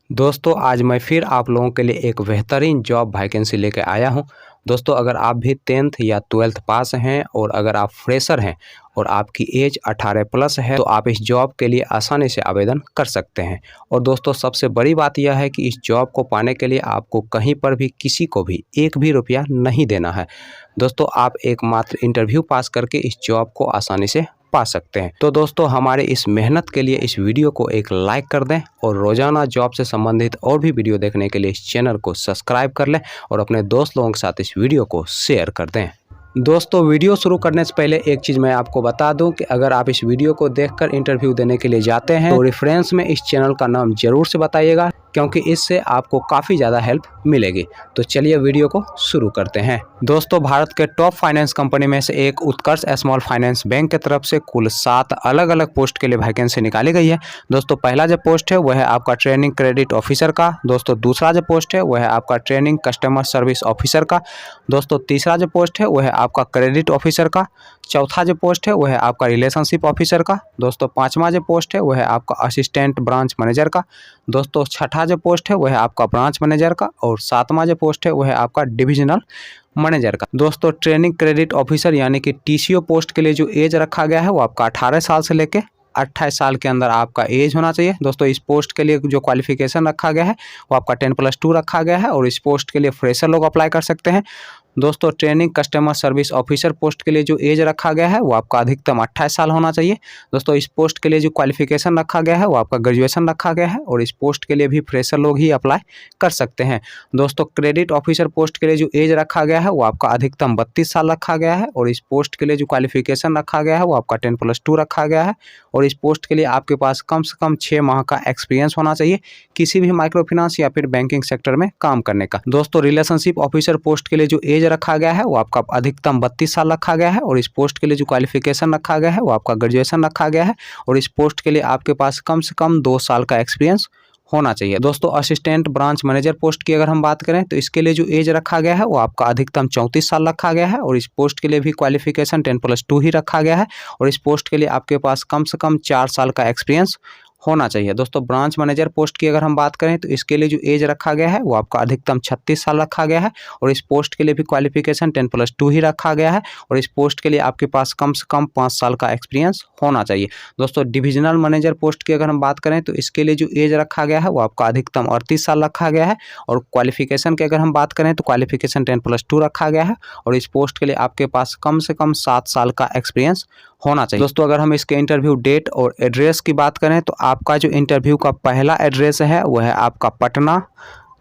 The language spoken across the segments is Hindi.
दोस्तों आज मैं फिर आप लोगों के लिए एक बेहतरीन जॉब वैकेंसी लेकर आया हूं। दोस्तों अगर आप भी 10th या 12th पास हैं और अगर आप फ्रेशर हैं और आपकी एज 18 प्लस है तो आप इस जॉब के लिए आसानी से आवेदन कर सकते हैं। और दोस्तों सबसे बड़ी बात यह है कि इस जॉब को पाने के लिए आपको कहीं पर भी किसी को भी एक भी रुपया नहीं देना है। दोस्तों आप एकमात्र इंटरव्यू पास करके इस जॉब को आसानी से पा सकते हैं। तो दोस्तों हमारे इस मेहनत के लिए इस वीडियो को एक लाइक कर दें और रोजाना जॉब से संबंधित और भी वीडियो देखने के लिए इस चैनल को सब्सक्राइब कर लें और अपने दोस्त लोगों के साथ इस वीडियो को शेयर कर दें। दोस्तों वीडियो शुरू करने से पहले एक चीज़ मैं आपको बता दूं कि अगर आप इस वीडियो को देखकर इंटरव्यू देने के लिए जाते हैं तो रेफरेंस में इस चैनल का नाम जरूर से बताइएगा, क्योंकि इससे आपको काफ़ी ज़्यादा हेल्प मिलेगी। तो चलिए वीडियो को शुरू करते हैं। दोस्तों भारत के टॉप फाइनेंस कंपनी में से एक उत्कर्ष स्मॉल फाइनेंस बैंक की तरफ से कुल 7 अलग अलग पोस्ट के लिए वैकेंसी निकाली गई है। दोस्तों पहला जो पोस्ट है वह है आपका ट्रेनिंग क्रेडिट ऑफिसर का। दोस्तों दूसरा जो पोस्ट है वह है आपका ट्रेनिंग कस्टमर सर्विस ऑफिसर का। दोस्तों तीसरा जो पोस्ट है वह है आपका क्रेडिट ऑफिसर का। चौथा जो पोस्ट है वह है आपका रिलेशनशिप ऑफिसर का। दोस्तों पांचवा जो पोस्ट है वह है आपका असिस्टेंट ब्रांच मैनेजर का। दोस्तों छठा जो पोस्ट है वह है आपका ब्रांच मैनेजर का। और सातवां जो पोस्ट है वह है आपका डिविजनल मैनेजर का। दोस्तों ट्रेनिंग क्रेडिट ऑफिसर यानी कि TCO पोस्ट के लिए जो एज रखा गया है वो आपका 18 साल से लेके 28 साल के अंदर आपका एज होना चाहिए। दोस्तों इस पोस्ट के लिए जो क्वालिफिकेशन रखा गया है वो आपका 10+2 रखा गया है और इस पोस्ट के लिए फ्रेशर लोग अप्लाई कर सकते हैं। दोस्तों training customer service officer post के लिए जो एज रखा गया है वो आपका अधिकतम 28 साल होना चाहिए। दोस्तों इस पोस्ट के लिए जो क्वालिफिकेशन रखा गया है वो आपका ग्रेजुएशन रखा गया है और इस पोस्ट के लिए भी फ्रेशर लोग ही अप्लाई कर सकते हैं। दोस्तों क्रेडिट ऑफिसर पोस्ट के लिए जो एज रखा गया है वो आपका अधिकतम 32 साल रखा गया है और इस पोस्ट के लिए जो क्वालिफिकेशन रखा गया है वो आपका 10+2 रखा गया है और इस पोस्ट के लिए आपके पास कम से कम 6 माह का एक्सपीरियंस होना चाहिए किसी भी माइक्रो फाइनेंस या फिर बैंकिंग सेक्टर में काम करने का। दोस्तों रिलेशनशिप ऑफिसर पोस्ट के लिए जो एज रखा गया है वो आपका अधिकतम 32 साल रखा गया है और इस पोस्ट के लिए जो क्वालिफिकेशन रखा गया है वो आपका ग्रेजुएशन रखा गया है और इस पोस्ट के लिए आपके पास कम से कम 2 साल का एक्सपीरियंस होना चाहिए। दोस्तों असिस्टेंट ब्रांच मैनेजर पोस्ट की अगर हम बात करें तो इसके लिए जो एज रखा गया है वो आपका अधिकतम 34 साल रखा गया है और इस पोस्ट के लिए भी क्वालिफिकेशन 10+2 ही रखा गया है और इस पोस्ट के लिए आपके पास कम से कम 4 साल का एक्सपीरियंस होना चाहिए। दोस्तों ब्रांच मैनेजर पोस्ट की अगर हम बात करें तो इसके लिए जो एज रखा गया है वो आपका अधिकतम 36 साल रखा गया है और इस पोस्ट के लिए भी क्वालिफिकेशन 10+2 ही रखा गया है और इस पोस्ट के लिए आपके पास कम से कम 5 साल का एक्सपीरियंस होना चाहिए। दोस्तों डिविजनल मैनेजर पोस्ट की अगर हम बात करें तो इसके लिए जो एज रखा गया है वो आपका अधिकतम 38 साल रखा गया है और क्वालिफिकेशन की अगर हम बात करें तो क्वालिफिकेशन 10+2 रखा गया है और इस पोस्ट के लिए आपके पास कम से कम 7 साल का एक्सपीरियंस होना चाहिए। दोस्तों अगर हम इसके इंटरव्यू डेट और एड्रेस की बात करें तो आपका जो इंटरव्यू का पहला एड्रेस है वह है आपका पटना।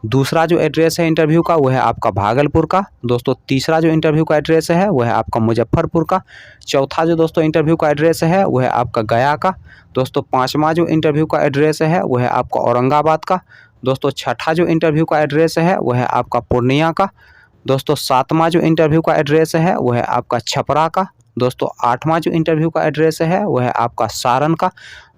दूसरा जो एड्रेस है इंटरव्यू का वह है आपका भागलपुर का। दोस्तों तीसरा जो इंटरव्यू का एड्रेस है वह है आपका मुजफ्फरपुर का। चौथा जो दोस्तों इंटरव्यू का एड्रेस है वह है आपका गया का। दोस्तों पांचवा जो इंटरव्यू का एड्रेस है वह है आपका औरंगाबाद का। दोस्तों छठा जो इंटरव्यू का एड्रेस है वह है आपका पूर्णिया का। दोस्तों सातवां जो इंटरव्यू का एड्रेस है वह है आपका छपरा का। दोस्तों आठवां जो इंटरव्यू का एड्रेस है वह है आपका सारण का।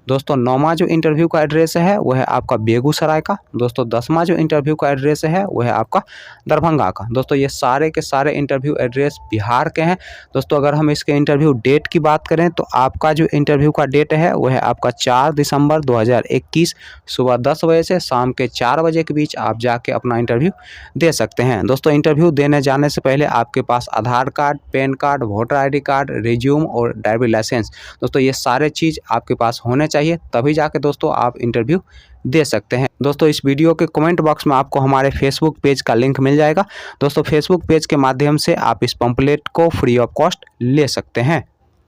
दोस्तों नौवां जो इंटरव्यू का एड्रेस है वह है आपका बेगूसराय का। दोस्तों 10वां जो इंटरव्यू का एड्रेस है वह है आपका दरभंगा का। दोस्तों ये सारे के सारे इंटरव्यू एड्रेस बिहार के हैं। दोस्तों अगर हम इसके इंटरव्यू डेट की बात करें तो आपका जो इंटरव्यू का डेट है वह है आपका 4 दिसंबर 2021 सुबह 10 बजे से शाम के 4 बजे के बीच आप जाके अपना इंटरव्यू दे सकते हैं। दोस्तों इंटरव्यू देने जाने से पहले आपके पास Aadhaar card, PAN card, voter ID card, resume और ड्राइविंग लाइसेंस दोस्तों ये सारे चीज़ आपके पास होने चाहिए, तभी जाके दोस्तों आप इंटरव्यू दे सकते हैं। दोस्तों इस वीडियो के कमेंट बॉक्स में आपको हमारे फेसबुक पेज का लिंक मिल जाएगा। दोस्तों फेसबुक पेज के माध्यम से आप इस पंपलेट को फ्री ऑफ कॉस्ट ले सकते हैं।